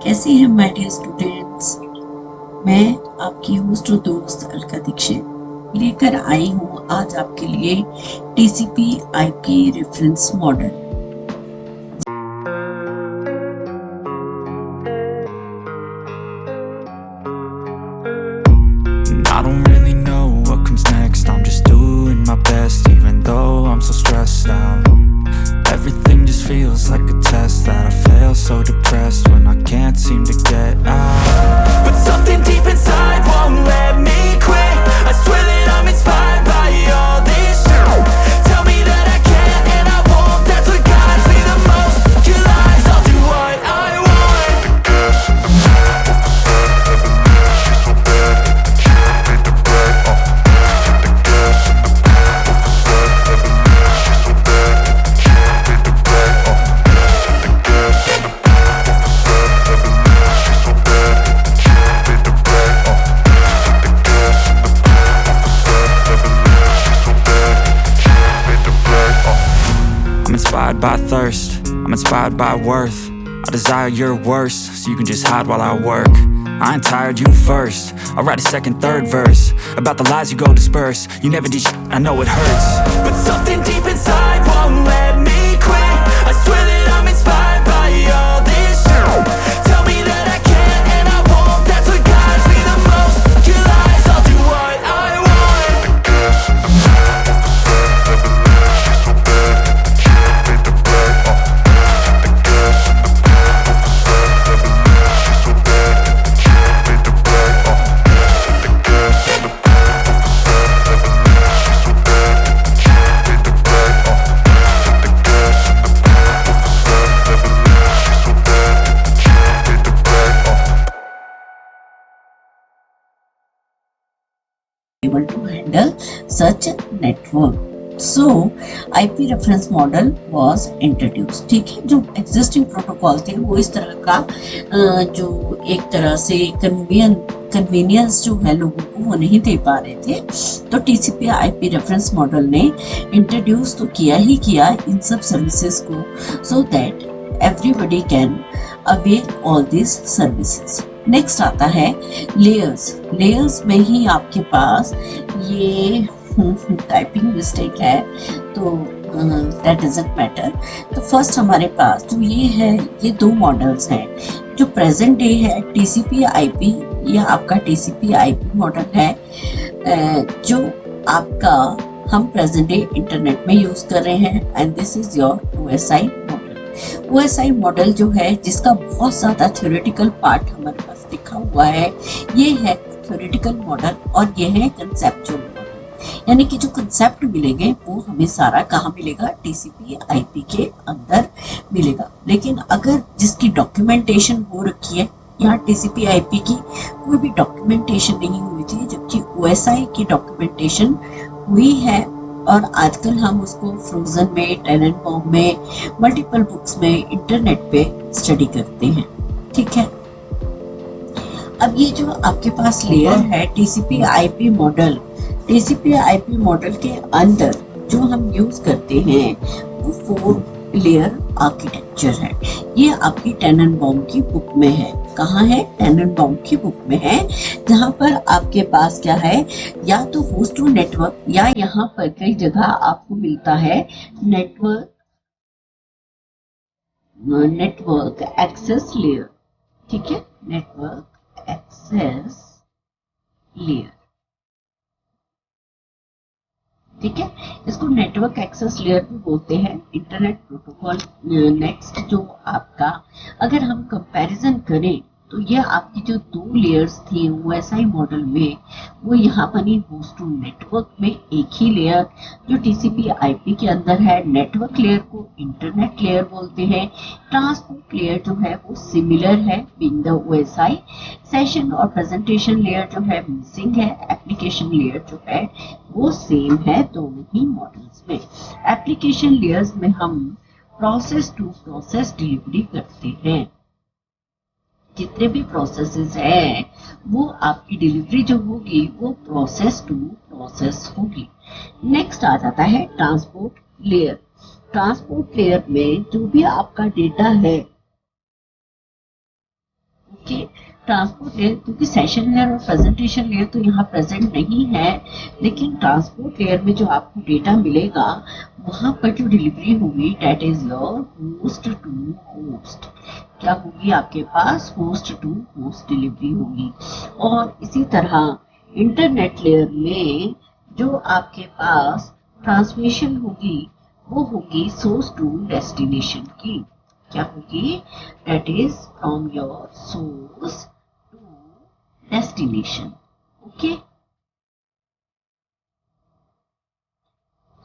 कैसे हैं my dear students. मैं आपकी होस्ट और दोस्त अलका दीक्षित लेकर आई हूँ आज आपके लिए TCP IP reference model. I don't really know what comes next. I'm just doing my best, even though I'm so stressed out. Everything just feels like a test that I fail, so depressed when I can't seem to get out. But something deep inside won't let me quit. I swear that I'm inspired by all this shit. Tell me that I can and I won't. That's what guides me the most. Your lies, I'll do what I want. I'm inspired by thirst, I'm inspired by worth. I desire your worst, so you can just hide while I work. I ain't tired, you first. I'll write a second, third verse about the lies you go disperse. You never did shit, I know it hurts. But something deep inside won't let me quit. I swear that I'm inspired by all this shit. Tell me that I can and I won't. That's what guides me the most. Your lies, I'll do what I want. Able to handle such network. So IP reference model was introduced. ठीक है, जो existing protocol थे वो इस तरह का जो एक तरह से कन्वीनियंस जो है लोगों को वो नहीं दे पा रहे थे, तो टीसीपी आईपी रेफरेंस मॉडल ने इंट्रोड्यूस तो किया ही किया इन सब सर्विसेज को, so that everybody can avail all this services. Next आता है लेयर्स। लेयर्स में ही आपके पास ये टाइपिंग मिस्टेक है, तो दैट डजंट मैटर। तो फर्स्ट हमारे पास जो ये है, ये दो मॉडल्स हैं। जो प्रेजेंट डे है टीसीपी आईपी, ये आपका टीसीपी आईपी मॉडल है जो आपका हम प्रेजेंट डे इंटरनेट में यूज कर रहे हैं, and this is your OSI model. OSI model जो है, जिसका बहुत ज्यादा थ्योरेटिकल पार्ट हमारे पास लिखा हुआ है, ये है थ्योरेटिकल मॉडल और ये है कंसेप्चुअल मॉडल। यानी कि जो कंसेप्ट मिलेंगे वो हमें सारा कहाँ मिलेगा, टीसीपी आईपी के अंदर मिलेगा। लेकिन अगर जिसकी डॉक्यूमेंटेशन हो रखी है, यहाँ टीसीपी आईपी की कोई भी डॉक्यूमेंटेशन नहीं हुई थी, जबकि ओएसआई की डॉक्यूमेंटेशन हुई है, और आजकल हम उसको फ्रोजन में, टेनेनबॉम में, मल्टीपल बुक्स में, इंटरनेट पे स्टडी करते हैं। ठीक है, अब ये जो आपके पास लेयर है TCP IP model, TCP IP model के अंदर जो हम यूज करते हैं वो 4 लेयर आर्किटेक्चर है। ये आपकी टेनेनबॉम की बुक में है। कहाँ है? टेनेनबॉम की बुक में है, जहाँ पर आपके पास क्या है, या तो होस्ट टू नेटवर्क, या यहाँ पर कई जगह आपको मिलता है नेटवर्क एक्सेस लेयर। ठीक है, नेटवर्क एक्सेस लेयर। ठीक है, इसको नेटवर्क एक्सेस लेयर भी बोलते हैं। इंटरनेट प्रोटोकॉल नेक्स्ट जो आपका, अगर हम कंपैरिजन करें तो ये आपकी जो 2 लेयर्स थी ओएसआई मॉडल में, वो यहाँ बनी होस्ट टू नेटवर्क में एक ही लेयर, जो टीसीपी आईपी के अंदर है। नेटवर्क लेयर को इंटरनेट लेयर बोलते हैं। ट्रांसपोर्ट लेयर जो है वो सिमिलर है बीइंग द ओएसआई। सेशन और प्रेजेंटेशन लेयर जो है मिसिंग है। एप्लीकेशन लेयर जो है वो सेम है दोनों ही मॉडल्स में। एप्लीकेशन लेयर्स में हम प्रोसेस टू प्रोसेस डिलीवरी करते हैं। जितने भी प्रोसेसेस हैं वो आपकी डिलीवरी जो होगी वो प्रोसेस टू प्रोसेस होगी। नेक्स्ट आ जाता है ट्रांसपोर्ट लेयर। ट्रांसपोर्ट लेयर में जो भी आपका डेटा है कि ट्रांसपोर्ट लेयर, क्योंकि सेशन लेयर और प्रेजेंटेशन लेयर तो यहाँ प्रेजेंट नहीं है, लेकिन ट्रांसपोर्ट लेयर में जो आपको डेटा मिलेगा वहां पर जो डिलीवरी होगी that is your host to host. क्या होगी आपके पास? होस्ट टू होस्ट डिलीवरी होगी। और इसी तरह इंटरनेट लेयर में जो आपके पास ट्रांसमिशन होगी वो होगी सोर्स टू डेस्टिनेशन की। क्या होगी? That is from your source to destination. Okay,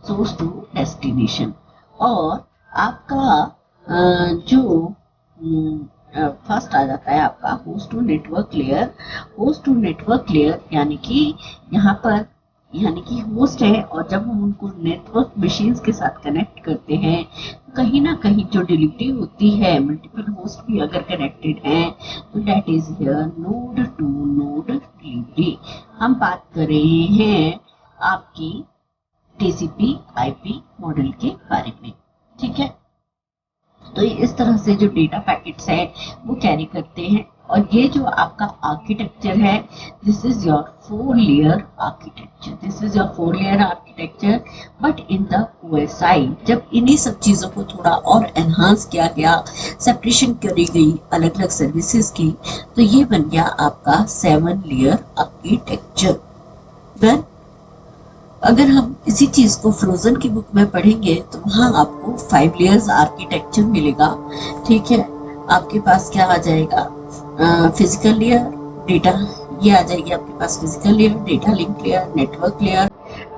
source to destination. और आपका जो फर्स्ट आ जाता है आपका host to network layer. Host to network layer यानी कि यहाँ पर यानी कि होस्ट है, और जब हम उनको नेटवर्क मशीन्स के साथ कनेक्ट करते हैं तो कहीं ना कहीं जो डिलीवरी होती है, मल्टीपल होस्ट भी अगर कनेक्टेड हैं तो that is here node to node delivery. हम बात कर रहे हैं आपकी टीसीपी आईपी मॉडल के बारे में। ठीक है, तो इस तरह से जो डेटा पैकेट्स है वो कैरी करते हैं। और ये जो आपका आर्किटेक्चर है, this is your 4 layer architecture. This is your 4 layer architecture. But in the OSI जब इन्हीं सब चीजों को थोड़ा और एनहांस किया गया, सेपरेशन करी गई अलग अलग सर्विसेज की, तो ये बन गया आपका 7 लेयर आर्किटेक्चर। देन अगर हम इसी चीज को फ्रोजन की बुक में पढ़ेंगे तो वहां आपको 5 लेयर्स आर्किटेक्चर मिलेगा। ठीक है, आपके पास क्या आ जाएगा? फिजिकल लेयर, डेटा, ये आ जाएगी आपके पास physical layer, data link layer, network layer,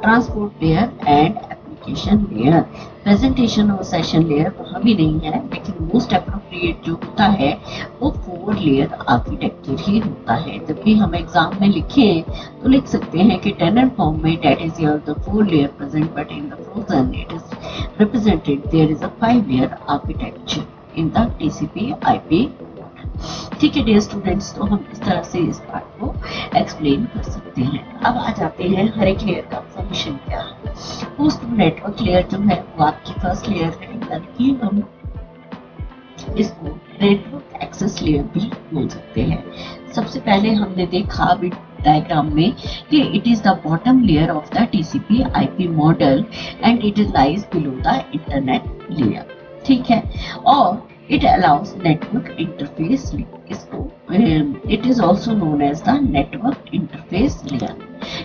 transport layer and application layer. Presentation और सेशन लेयर वहां भी नहीं है, लेकिन मोस्ट अप्रोप्रिएट जो होता है वो 4 लेयर आर्किटेक्चर ही होता है। जब भी हम एग्जाम में लिखें तो लिख सकते हैं कि टेनर फॉर्म में that is your the 4 layer present, but in the frozen it is represented there is a 5 layer architecture in the TCP IP. ठीक है डियर स्टूडेंट्स, तो हम इस तरह से इस पार्ट को एक्सप्लेन कर सकते हैं। अब आ जाते हैं हर एक लेयर का फंक्शन क्या है। होस्ट नेटवर्क लेयर जो है वो आपकी फर्स्ट लेयर है, यानी कि हम इसको नेटवर्क एक्सेस लेयर भी बोल सकते हैं। सबसे पहले हमने देखा अभी डायग्राम में कि it is the bottom layer of the TCP IP model and it is lies below the internet layer. ठीक है, और it allows network interface link। इसको it is also known as the network interface layer।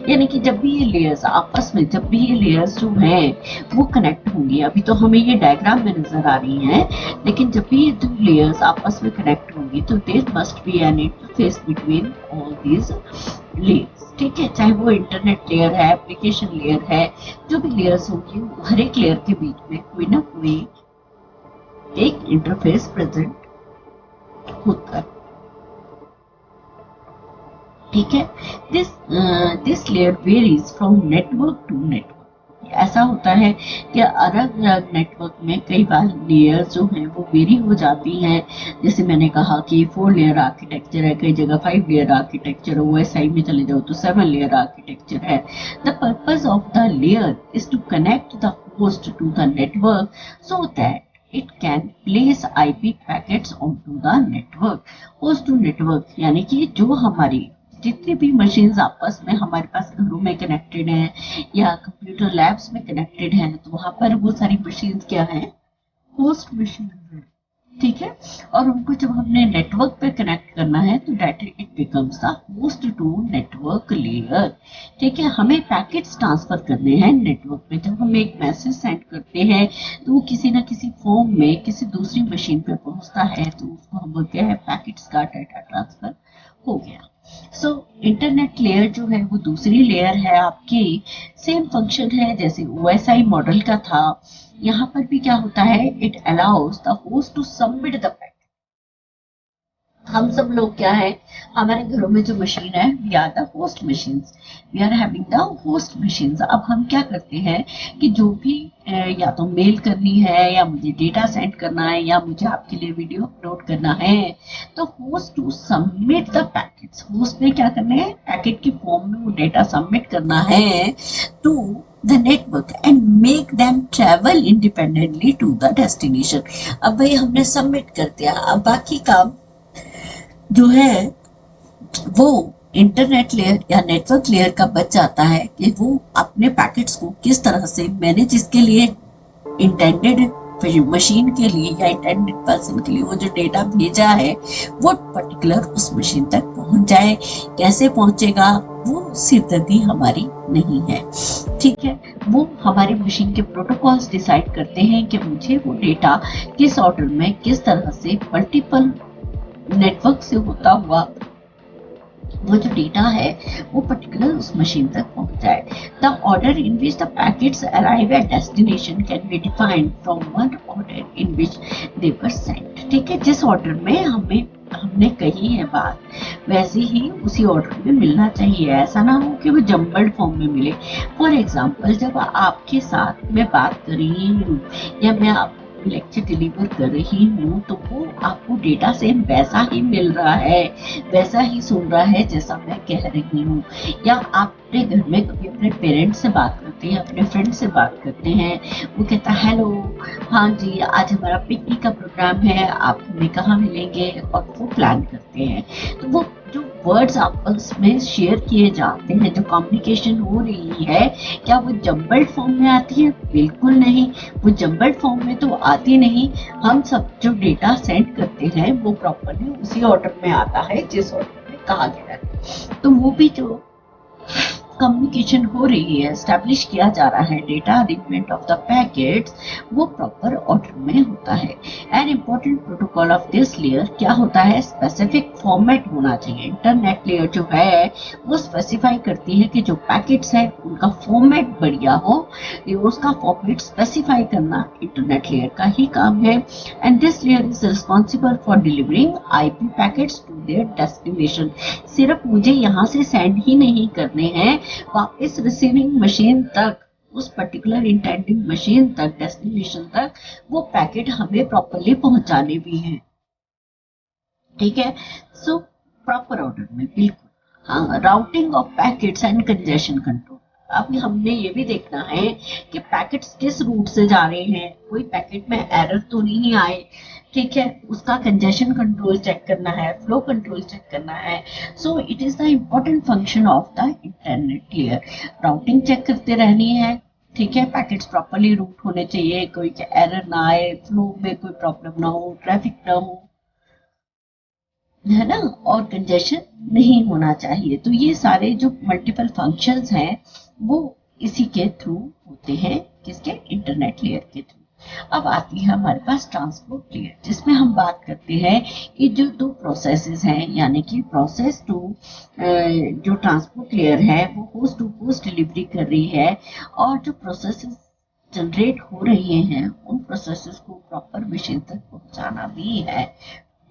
यानी कि जब भी ये layers आपस में, जब भी ये लेयर्स जो हैं वो कनेक्ट होंगी, अभी तो हमें ये डायग्राम में नजर आ रही हैं, लेकिन जब भी ये दो लेयर्स आपस में कनेक्ट होंगी तो there must be an interface between all these layers. ठीक है, चाहे वो इंटरनेट लेयर है, एप्लीकेशन लेयर है, जो भी लेयर्स होंगी हर एक लेयर के बीच में कोई ना कोई एक इंटरफेस प्रेजेंट होता है। ठीक है, this layer varies from network to network. ऐसा होता है कि अलग अलग नेटवर्क में कई बार लेयर्स जो हैं वो वेरी हो जाती हैं। जैसे मैंने कहा कि 4 लेयर आर्किटेक्चर है, कई जगह 5 लेयर आर्किटेक्चर, OSI में चले जाओ तो 7 लेयर आर्किटेक्चर है। The purpose of the layer is to connect the host to the network so that it can place IP packets onto the network। host to network यानी कि जो हमारी जितनी भी मशीन्स आपस में हमारे पास घरों में कनेक्टेड हैं या कंप्यूटर लैब्स में कनेक्टेड हैं, तो वहां पर वो सारी मशीन्स क्या हैं? होस्ट मशीन है। ठीक है, और उनको जब हमने नेटवर्क पे कनेक्ट करना है तो that it becomes the host to network layer. ठीक है, हमें पैकेट्स ट्रांसफर करने हैं नेटवर्क पे। जब हम एक मैसेज सेंड करते हैं तो वो किसी ना किसी फॉर्म में किसी दूसरी मशीन पे पहुंचता है, तो उसको हम बोलते हैं पैकेट्स का डाटा ट्रांसफर हो गया। सो इंटरनेट लेयर जो है वो दूसरी लेयर है आपकी। सेम फंक्शन है जैसे OSI मॉडल का था। यहाँ पर भी क्या होता है? It allows the host to submit the packet. हम सब लोग क्या है, हमारे घरों में जो मशीन है we are the host machines, we are having the host machines. अब हम क्या करते हैं कि जो भी या तो मेल करनी है या मुझे डेटा सेंड करना है या मुझे आपके लिए वीडियो अपलोड करना है, तो host to submit the packets. Host ने क्या करना है? पैकेट की फॉर्म में वो डेटा सबमिट करना है to the network and make them travel independently to the destination। अब भाई हमने सबमिट कर दिया, अब बाकी काम जो है वो इंटरनेट लेयर या नेटवर्क लेयर का बच जाता है कि वो अपने पैकेट्स को किस तरह से मैनेज, इसके लिए इंटेंडेड मशीन के लिए या इंटेंडेड पर्सन के लिए वो जो डेटा भेजा है वो पर्टिकुलर उस मशीन तक पहुंच जाए। कैसे पहुंचेगा वो सिरदर्दी हमारी नहीं है, ठीक है। वो हमारी मशीन के प्रोटोकॉल्स डिसाइड करते हैं कि मुझे वो डेटा किस ऑर्डर में किस तरह से मल्टीपल नेटवर्क से होता हुआ वो जो डेटा है वो पर्टिकुलर उस मशीन तक पहुंच जाए। The order in which the packets arrive at destination can be defined from one order in which they were sent, ठीक है। जिस ऑर्डर में हमने कही है बात वैसे ही उसी ऑर्डर में मिलना चाहिए। ऐसा ना हो कि वो जम्बल्ड फॉर्म में मिले। फॉर एग्जाम्पल, जब आपके साथ मैं बात कर रही हूँ या मैं आपको लेक्चर डिलीवर कर रही हूँ तो वो आपको डेटा सेम वैसा ही मिल रहा है, वैसा ही सुन रहा है जैसा मैं कह रही हूँ। या आप अपने घर में कभी अपने पेरेंट्स से बात करते हैं, अपने फ्रेंड से बात करते हैं, वो कहता है हेलो, हाँ जी आज हमारा पिकनिक का प्रोग्राम है, आप हमें कहाँ मिलेंगे, और वो प्लान करते हैं। तो वो जो वर्ड्स आपस में शेयर किए जाते हैं, जो कम्युनिकेशन हो रही है, क्या वो जम्बल्ड फॉर्म में आती है? बिल्कुल नहीं, वो जम्बल्ड फॉर्म में तो आती नहीं। हम सब जो डेटा सेंड करते हैं वो प्रॉपरली उसी ऑर्डर में आता है जिस ऑर्डर में कहा गया है। तो वो भी जो कम्युनिकेशन हो रही है, एस्टैब्लिश किया जा रहा है data arrangement of the packets, वो प्रॉपर ऑर्डर में होता है। An important protocol of this layer क्या होता है, स्पेसिफिक फॉर्मेट होना चाहिए। इंटरनेट लेयर जो है वो स्पेसिफाई करती है कि जो पैकेट्स है उनका फॉर्मेट बढ़िया हो, उसका फॉर्मेट स्पेसिफाई करना इंटरनेट लेयर का ही काम है। And this layer is responsible for delivering IP packets to their destination. सिर्फ मुझे यहाँ से सेंड ही नहीं करने हैं, वापस रिसीविंग मशीन तक, उस पर्टिकुलर इंटेंडिंग मशीन तक, डेस्टिनेशन तक वो पैकेट हमें प्रॉपरली पहुंचाने भी हैं, ठीक है। सो प्रॉपर ऑर्डर में, बिल्कुल। हाँ, routing of packets and congestion control. अब हमने ये भी देखना है कि पैकेट्स किस रूट से जा रहे हैं, कोई पैकेट में एरर तो नहीं आए, ठीक है। उसका कंजेशन कंट्रोल चेक करना है, फ्लो कंट्रोल चेक करना है। So it is the important function of the internet layer. Routing check करते रहनी है, ठीक है। पैकेट्स प्रॉपरली रूट होने चाहिए, कोई एरर ना आए, फ्लो में कोई प्रॉब्लम ना हो, ट्रैफिक ना हो, है ना, और कंजेशन नहीं होना चाहिए। तो ये सारे जो मल्टीपल फंक्शंस हैं वो इसी के थ्रू होते हैं, किसके, इंटरनेट लेयर के थ्रू। अब आती है हमारे पास ट्रांसपोर्ट लेयर, जिसमें हम बात करते हैं कि जो दो प्रोसेसेस हैं, यानी कि प्रोसेस टू जो ट्रांसपोर्ट लेयर है वो होस्ट टू होस्ट डिलीवरी कर रही है, और जो प्रोसेसेस जनरेट हो रही हैं उन प्रोसेसेस को प्रॉपर मशीन तक पहुंचाना भी है।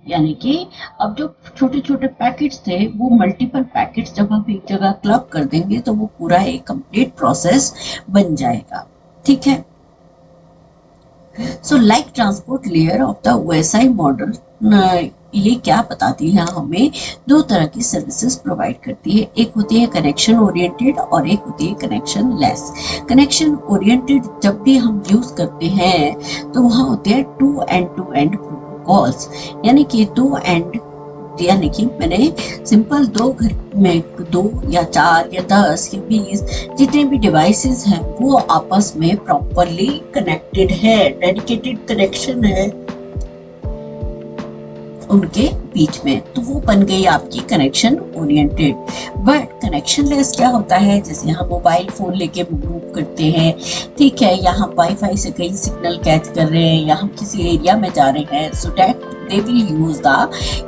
यानी कि अब जो छोटे छोटे पैकेट्स थे वो मल्टीपल पैकेट्स जब हम एक जगह क्लब कर देंगे तो वो पूरा एक कंप्लीट प्रोसेस बन जाएगा, ठीक है। So like transport layer of the OSI model, ये क्या बताती है हमें, दो तरह की सर्विसेज प्रोवाइड करती है। एक होती है कनेक्शन ओरिएंटेड और एक होती है कनेक्शन लेस। कनेक्शन ओरिएंटेड जब भी हम यूज करते हैं तो वहाँ होते हैं टू एंड प्रोटोकॉल्स, यानी कि दो एंड, यानी कि मैंने सिंपल दो घर में 2 या 4 या 10 या 20 जितने भी डिवाइसेस हैं वो आपस में प्रॉपरली कनेक्टेड है, डेडिकेटेड कनेक्शन है उनके बीच में, तो वो बन गई आपकी connection oriented. But connection less क्या होता है, जैसे हम मोबाइल फोन लेके मूव करते हैं, ठीक है, या हम वाईफाई से कहीं सिग्नल कैच कर रहे हैं या हम किसी एरिया में जा रहे हैं, so that they will use the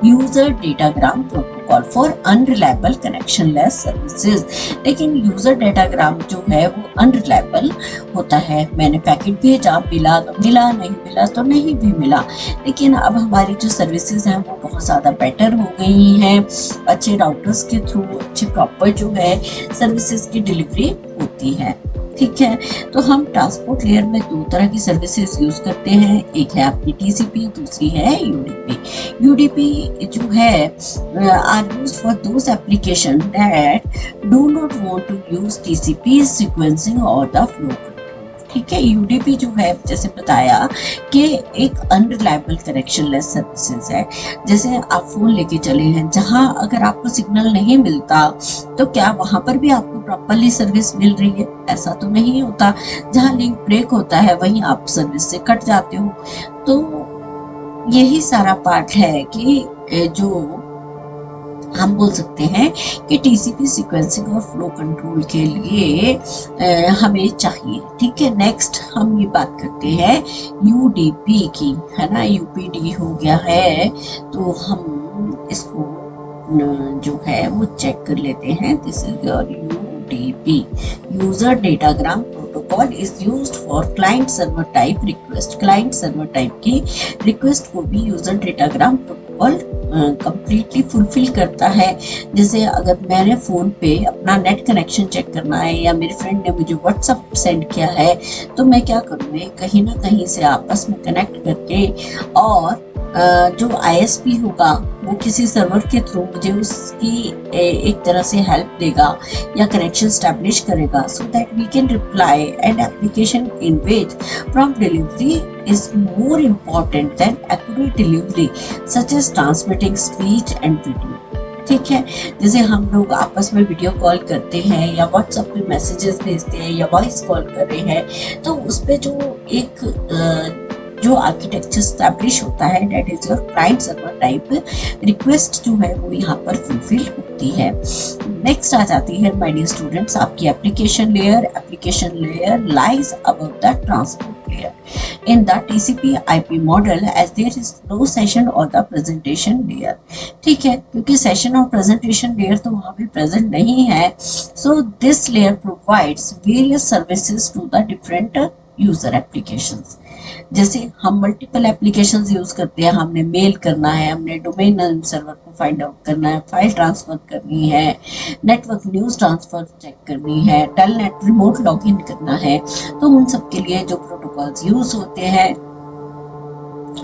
user datagram protocol for unreliable connectionless services। लेकिन यूजर डेटाग्राम जो है वो अनरिलायबल होता है। मैंने पैकेट भेजा, मिला तो मिला, नहीं मिला तो नहीं भी मिला। लेकिन अब हमारी जो सर्विसेज हैं वो बहुत ज़्यादा बेटर हो गई हैं, अच्छे राउटर्स के थ्रू अच्छे प्रॉपर जो है सर्विसेज की डिलीवरी होती है, ठीक है। तो हम ट्रांसपोर्ट लेयर में दो तरह की सर्विसेज यूज करते हैं, एक है आपकी TCP, दूसरी है UDP। UDP जो है are used for those application that do not want to use TCP sequencing और द फ्लो कंट्रोल। ठीक है। यूडीपी जो है जैसे बताया कि एक अनरिलायबल कनेक्शनलेस सर्विसेज है। जैसे आप फोन लेके चले हैं, जहां अगर आपको सिग्नल नहीं मिलता तो क्या वहां पर भी आपको प्रॉपरली सर्विस मिल रही है? ऐसा तो नहीं होता। जहां लिंक ब्रेक होता है वहीं आप सर्विस से कट जाते हो। तो यही सारा पार्ट है कि जो हम बोल सकते हैं कि टीसीपी सीक्वेंसिंग और फ्लो कंट्रोल के लिए हमें चाहिए। ठीक है। नेक्स्ट हम ये बात करते हैं यूडीपी की, है ना। यूपीडी हो गया है, तो हम इसको जो है वो चेक कर लेते हैं। This is your UDP, user datagram protocol is used for client server type request. Client server type की रिक्वेस्ट को भी user datagram protocol completely fulfil करता है। जैसे अगर मैंने फोन पे अपना नेट कनेक्शन चेक करना है या मेरे फ्रेंड ने मुझे व्हाट्सएप सेंड किया है, तो मैं क्या करूँगी, कहीं ना कहीं से आपस में कनेक्ट करके और जो आईएसपी होगा वो किसी सर्वर के थ्रू मुझे उसकी एक तरह से हेल्प देगा या कनेक्शन स्टैब्लिश करेगा, so that we can reply and application in which prompt delivery is more important than accurate delivery such as transmitting speech and video। ठीक है। जैसे हम लोग आपस में वीडियो कॉल करते हैं या व्हाट्सएप पे मैसेजेस भेजते हैं या वॉइस कॉल कर रहे हैं, तो उस पे जो एक जो आर्किटेक्चर स्टैब्लिश होता है, that is your client server type request, जो है वो यहाँ पर फुलफिल होती है। नेक्स्ट आ जाती है माय डियर स्टूडेंट्स आपकी application layer. Application layer lies above the transport layer in the TCP IP model as there is no session और द प्रेजेंटेशन लेयर। ठीक है, क्योंकि सेशन और प्रेजेंटेशन लेयर तो वहाँ पे प्रेजेंट नहीं है, so this layer provides various services to the different user applications. जैसे हम मल्टीपल एप्लीकेशंस यूज करते हैं, हमने मेल करना है, हमने डोमेन नेम सर्वर को फाइंड आउट करना है, फाइल ट्रांसफर करनी है, नेटवर्क न्यूज ट्रांसफर चेक करनी है, टेलनेट रिमोट लॉगिन करना है, तो उन सब के लिए जो प्रोटोकॉल्स यूज होते हैं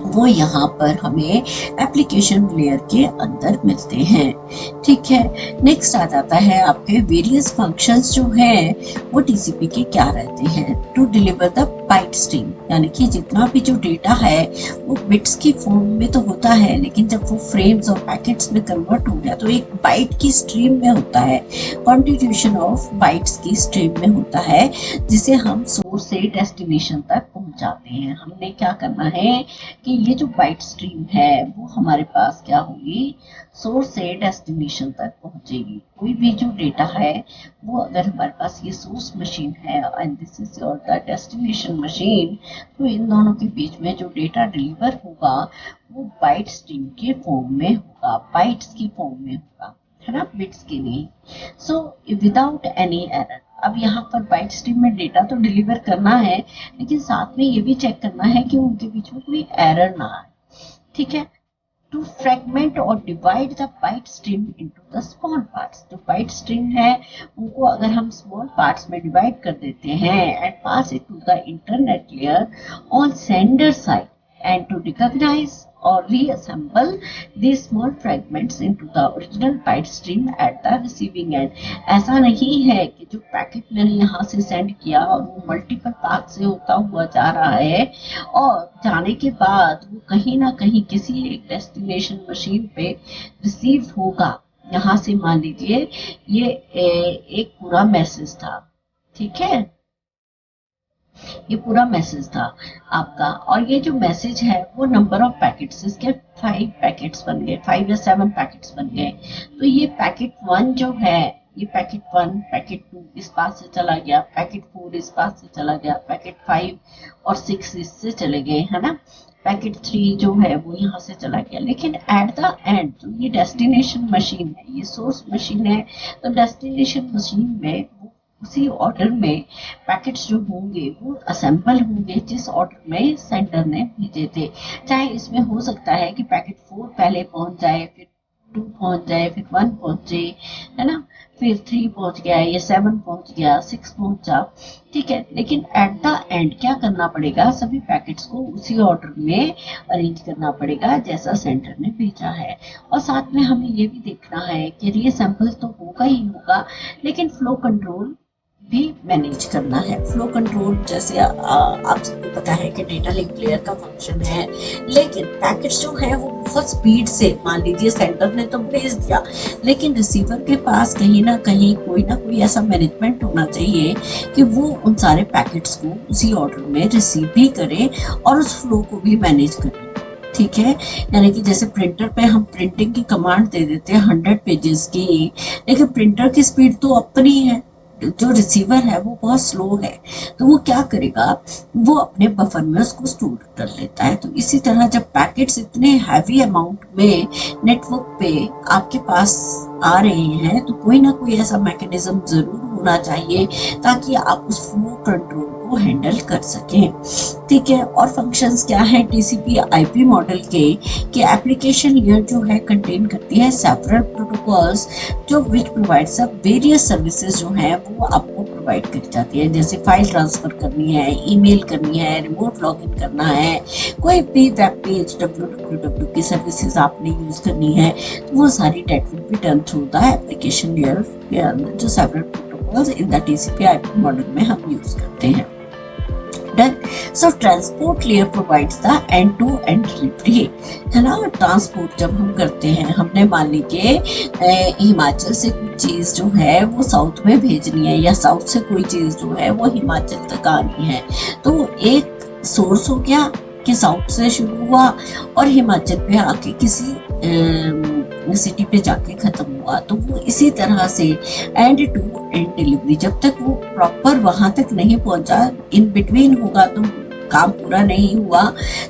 वो यहाँ पर हमें एप्लीकेशन लेयर के अंदर मिलते हैं। ठीक है। नेक्स्ट आ जाता है आपके वेरियस फंक्शंस जो हैं वो टीसीपी के क्या रहते हैं, to deliver the byte stream, यानी कि जितना भी जो डेटा है वो बिट्स की फॉर्म में तो होता है, लेकिन जब वो फ्रेम्स और पैकेट्स में कन्वर्ट हो गया तो एक बाइट की स्ट्रीम में होता है, कॉन्स्टिट्यूशन ऑफ बाइट्स की स्ट्रीम में होता है, जिसे हम सोर्स से डेस्टिनेशन तक पहुंचाते हैं। हमने क्या करना है कि ये जो बाइट स्ट्रीम है वो हमारे पास क्या होगी, सोर्स से डेस्टिनेशन तक पहुंचेगी। कोई भी जो डेटा है वो अगर हमारे पास ये सोर्स मशीन है and this is your the destination machine, तो इन दोनों के बीच में जो डेटा डिलीवर होगा वो बाइट स्ट्रीम के फॉर्म में होगा, बाइट्स की फॉर्म में होगा, है ना, बिट्स के नहीं। So without any error. अब यहाँ पर बाइट स्ट्रीम में डेटा तो डिलीवर करना है, लेकिन साथ में ये भी चेक करना है कि उनके बीच में कोई एरर ना आए। ठीक है। टू फ्रेगमेंट और divide the byte stream into the small parts. जो बाइट स्ट्रीम है उनको अगर हम स्मॉल पार्ट्स में डिवाइड कर देते हैं and pass it to the internet layer on sender side and to recognize or reassemble these small fragments into the original byte stream at the receiving end। ऐसा नहीं है कि जो पैकेट मैंने यहाँ से सेंड किया और वो मल्टीपल पाथ से होता हुआ जा रहा है और जाने के बाद वो कहीं ना कहीं किसी एक डेस्टिनेशन मशीन पे रिसीव होगा। यहाँ से मान लीजिए ये एक पूरा मैसेज था, ठीक है, ये पूरा मैसेज था आपका, और ये जो मैसेज है वो नंबर ऑफ पैकेट्स, इसके 5 पैकेट्स बन गए, 5 या 7 पैकेट्स बन गए। तो ये पैकेट 1 जो है, ये पैकेट 1, पैकेट 2 इस पास से चला गया, पैकेट 4 इस पास से चला गया, पैकेट 5 और 6 इससे चले गए, है ना, पैकेट 3 जो है वो यहाँ से चला गया। लेकिन एट द एंड जो ये डेस्टिनेशन मशीन है, ये सोर्स मशीन है, तो डेस्टिनेशन मशीन में उसी ऑर्डर में पैकेट्स जो होंगे वो असेंबल होंगे जिस ऑर्डर में सेंडर ने भेजे थे। चाहे इसमें हो सकता है कि पैकेट 4 पहले पहुंच जाए, फिर 2 पहुंच जाए, फिर 1 पहुंचे, है ना, फिर 3 पहुंच गया, ये 7 पहुंच गया, 6 पहुंचा, ठीक है। लेकिन एट द एंड क्या करना पड़ेगा, सभी पैकेट्स को उसी ऑर्डर में अरेंज करना पड़ेगा जैसा सेंटर ने भेजा है। और साथ में हमें ये भी देखना है कि रीअसेंबल तो होगा ही होगा, लेकिन फ्लो कंट्रोल भी मैनेज करना है। फ्लो कंट्रोल जैसे आप सबको पता है कि डेटा लिंक लेयर का फंक्शन है, लेकिन पैकेट्स जो है वो बहुत स्पीड से, मान लीजिए सेंडर ने तो भेज दिया, लेकिन रिसीवर के पास कहीं ना कहीं कोई ना कोई ऐसा मैनेजमेंट होना चाहिए कि वो उन सारे पैकेट्स को उसी ऑर्डर में रिसीव भी करे और उस फ्लो को भी मैनेज करे। ठीक है, यानी कि जैसे प्रिंटर पे हम प्रिंटिंग की कमांड दे देते हैं 100 पेजेस की, लेकिन प्रिंटर की स्पीड तो अपनी है, जो रिसीवर है वो बहुत स्लो है, तो वो क्या करेगा, वो अपने बफर में उसको स्टोर कर लेता है। तो इसी तरह जब पैकेट्स इतने हैवी अमाउंट में नेटवर्क पे आपके पास आ रहे हैं, तो कोई ना कोई ऐसा मैकेनिज्म जरूर होना चाहिए ताकि आप उस फ्लो कंट्रोल को हैंडल कर सकें। ठीक है, और फंक्शंस क्या है टीसीपी आईपी मॉडल के कि एप्लीकेशन लेयर जो है कंटेन करती है सेवरल प्रोटोकॉल्स जो विच प्रोवाइड्स वेरियस सर्विसेज जो है वो आपको प्रोवाइड करी जाती है, जैसे फाइल ट्रांसफर करनी है, ईमेल करनी है, रिमोट लॉगिन करना है, कोई भी वेब पेज www की सर्विसेज आपने यूज करनी है, तो वो सारी that will be done through the application layer के अंदर जो several protocols in the TCP IP model में हम यूज करते हैं। Done. So transport layer provides the end-to-end delivery, है ना। ट्रांसपोर्ट जब हम करते हैं, हमने मान लीजिए हिमाचल से कुछ चीज जो है वो साउथ में भेजनी है, या साउथ से कोई चीज जो है वो हिमाचल तक आनी है, तो एक सोर्स हो गया कि साउथ से शुरू हुआ और हिमाचल पे आके किसी सिटी पे जाके खत्म हुआ, तो वो इसी तरह से एंड टू एंड डिलीवरी, जब तक वो प्रॉपर वहां तक नहीं पहुंचा, इन बिटवीन होगा तो काम पूरा नहीं हुआ।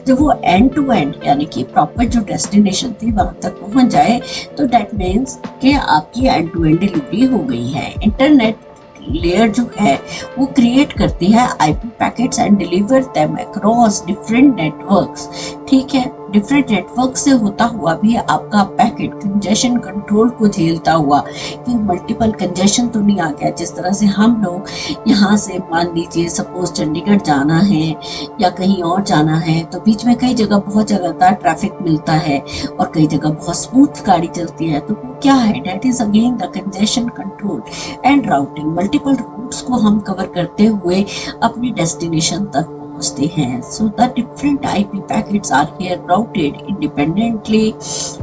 जब वो एंड टू एंड यानी कि प्रॉपर जो डेस्टिनेशन थी वहां तक पहुंच जाए, तो दैट मीन्स कि आपकी एंड टू एंड डिलीवरी हो गई है। इंटरनेट लेयर जो है वो क्रिएट करती है IP packets and deliver them across different networks. ठीक है, डिफरेंट नेटवर्क से होता हुआ भी आपका पैकेट कंजेशन कंट्रोल को झेलता हुआ, कि मल्टीपल कंजेशन तो नहीं आ गया। जिस तरह से हम लोग यहाँ से मान लीजिए सपोज चंडीगढ़ जाना है या कहीं और जाना है, तो बीच में कई जगह बहुत जगह ट्रैफिक मिलता है और कई जगह बहुत स्मूथ गाड़ी चलती है, तो वो क्या है, that is again the congestion control and routing. Multiple routes को हम कवर करते हुए अपनी डेस्टिनेशन तक पहुंचते हैं। So the different IP packets are here routed independently,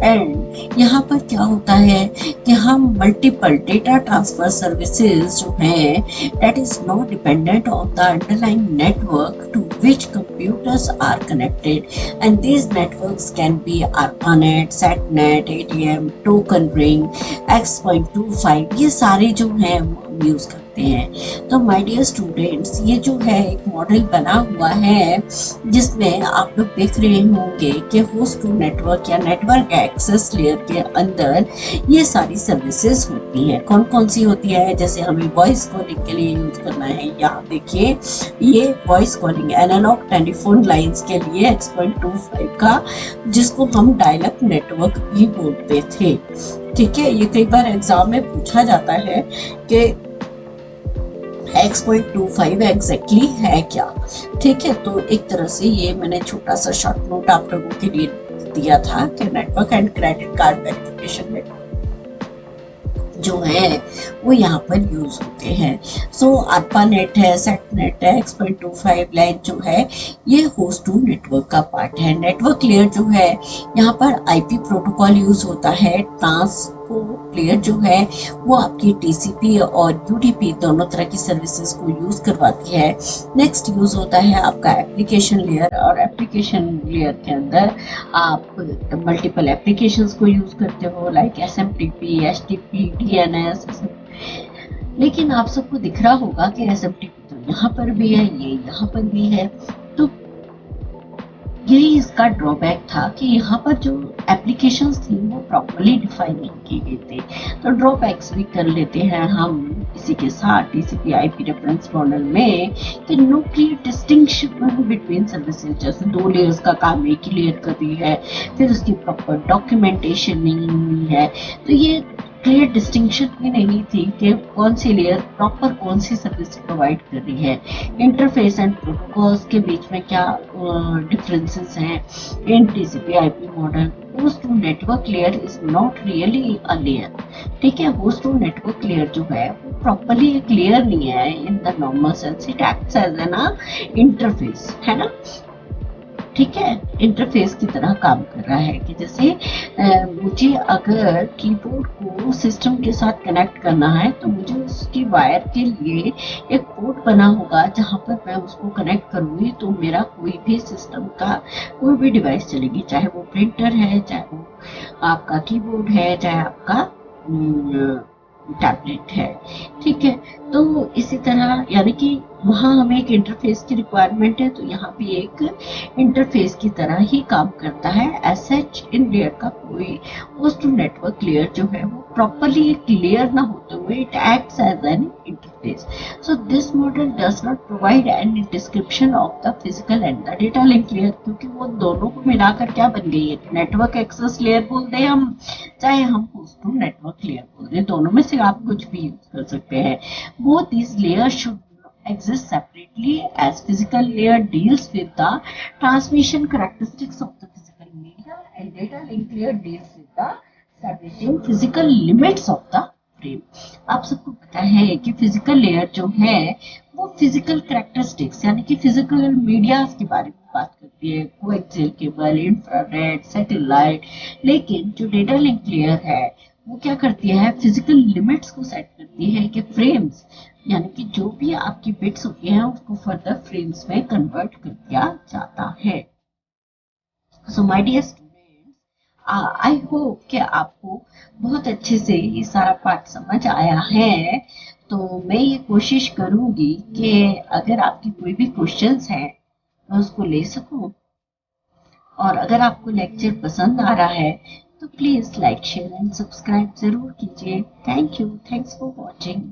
and यहाँ पर क्या होता है कि हम मल्टीपल डेटा ट्रांसफर सर्विसेज जो है that is not dependent on the underlying network to which computers are connected, and these networks can be ARPANET, SATNET, ATM, token ring, X.25, ये सारे जो हैं हम यूज करते हैं। तो माय डियर स्टूडेंट्स, ये जो है एक मॉडल बना हुआ है जिसमें आप लोग देख रहे होंगे कि होस्ट टू नेटवर्क या नेटवर्क एक्सेस लेयर के अंदर ये सारी सर्विसेज होती हैं। कौन कौन सी होती है, जैसे हमें वॉइस कॉलिंग के लिए यूज करना है, यहाँ देखिए ये voice calling analogue telephone lines के लिए X.25 का, जिसको हम डायल अप नेटवर्क भी बोलते थे। ठीक है, ये कई बार एग्जाम में पूछा जाता है कि X.25 एग्जैक्टली है क्या। ठीक है, तो एक तरह से ये मैंने छोटा सा शॉर्ट नोट आप लोगों के लिए दिया था कि network and credit card verification network जो है वो यहाँ पर यूज होते हैं। सो ARPANET है, SATNET है, X.25 लाइन जो है ये होस्ट टू नेटवर्क का पार्ट है। नेटवर्क लेयर जो है यहाँ पर आईपी प्रोटोकॉल यूज होता है। ट्रांसपोर्ट लेयर जो है वो आपकी टीसीपी और यूडीपी दोनों तरह की सर्विसेज को यूज करवाती है। नेक्स्ट यूज होता है आपका एप्लीकेशन लेयर, और एप्लीकेशन लेयर के अंदर आप मल्टीपल एप्लीकेशंस को यूज करते हो लाइक SMTP, HTTP, DNS। लेकिन आप सबको दिख रहा होगा कि SMTP तो यहाँ पर भी है, ये यहाँ पर भी है, तो यही इसका ड्रॉबैक था कि यहाँ पर जो एप्लीकेशंस थी वो प्रॉपर्ली डिफाइन नहीं की गई थी। तो ड्रॉबैक्स भी कर लेते हैं हम इसी के साथ टीसीपी आईपी रेफरेंस मॉडल में कि no clear distinction between services. जैसे 2 लेयर्स का काम एक ही लेयर कर रही है, फिर उसकी प्रॉपर डॉक्यूमेंटेशन नहीं हुई है, तो ये क्लियर डिस्टिंक्शन भी नहीं थी कि कौन सी लेयर प्रॉपर कौन सी सर्विस प्रोवाइड कर रही है। इंटरफेस एंड प्रोटोकॉल्स के बीच में क्या डिफरेंसेस हैं। In TCP IP model host to network layer is not really a layer. ठीक है, होस्ट टू नेटवर्क लेयर जो है वो प्रॉपरली एक लेयर नहीं है in the normal sense. It acts as an interface, है ना। ठीक है, इंटरफेस की तरह काम कर रहा है कि जैसे मुझे अगर कीबोर्ड को सिस्टम के साथ कनेक्ट करना है तो मुझे उसकी वायर के लिए एक पोर्ट बना होगा जहां पर मैं उसको कनेक्ट करूंगी तो मेरा कोई भी सिस्टम का कोई भी डिवाइस चलेगी, चाहे वो प्रिंटर है, चाहे वो आपका कीबोर्ड है, चाहे आपका टैबलेट है। ठीक है, तो इसी तरह यानी कि वहां हमें एक इंटरफेस की रिक्वायरमेंट है तो यहाँ भी एक इंटरफेस की तरह ही काम करता है। एज सच इन लेयर का कोई होस्ट टू नेटवर्क लेयर जो है वो प्रॉपरली एक लेयर ना होते हुए it acts as an interface. So this model does not provide any description of the physical and the data link layer, क्योंकि वो दोनों को मिलाकर क्या बन गई है, नेटवर्क एक्सेस लेयर बोलते हैं हम, चाहे हम होस्ट टू नेटवर्क लेयर बोलते हैं, दोनों में से आप कुछ भी यूज कर सकते हैं। Both these layers should exist separately as physical layer deals with the transmission characteristics of the physical media and data link layer deals with the establishing physical limits of the frame। आप सबको पता है कि physical layer जो है वो physical characteristics यानी कि फिजिकल मीडिया के बारे में बात करती है, कोएक्सियल केबल, इंफ्रारेड, सैटेलाइट। लेकिन जो डेटा लिंक लेयर है वो क्या करती है, फिजिकल लिमिट्स को सेट करती है कि फ्रेम्स यानी कि जो भी आपकी बिट्स होती हैं उसको फर्दर फ्रेम्स में कन्वर्ट कर दिया जाता है। So my dear students, I hope कि आपको बहुत अच्छे से ये सारा पार्ट समझ आया है। तो मैं ये कोशिश करूंगी कि अगर आपकी कोई भी क्वेश्चंस हैं मैं उसको ले सकूं, और अगर आपको लेक्चर पसंद आ रहा है तो please like share and subscribe जरूर कीजिए। Thank you, thanks for watching.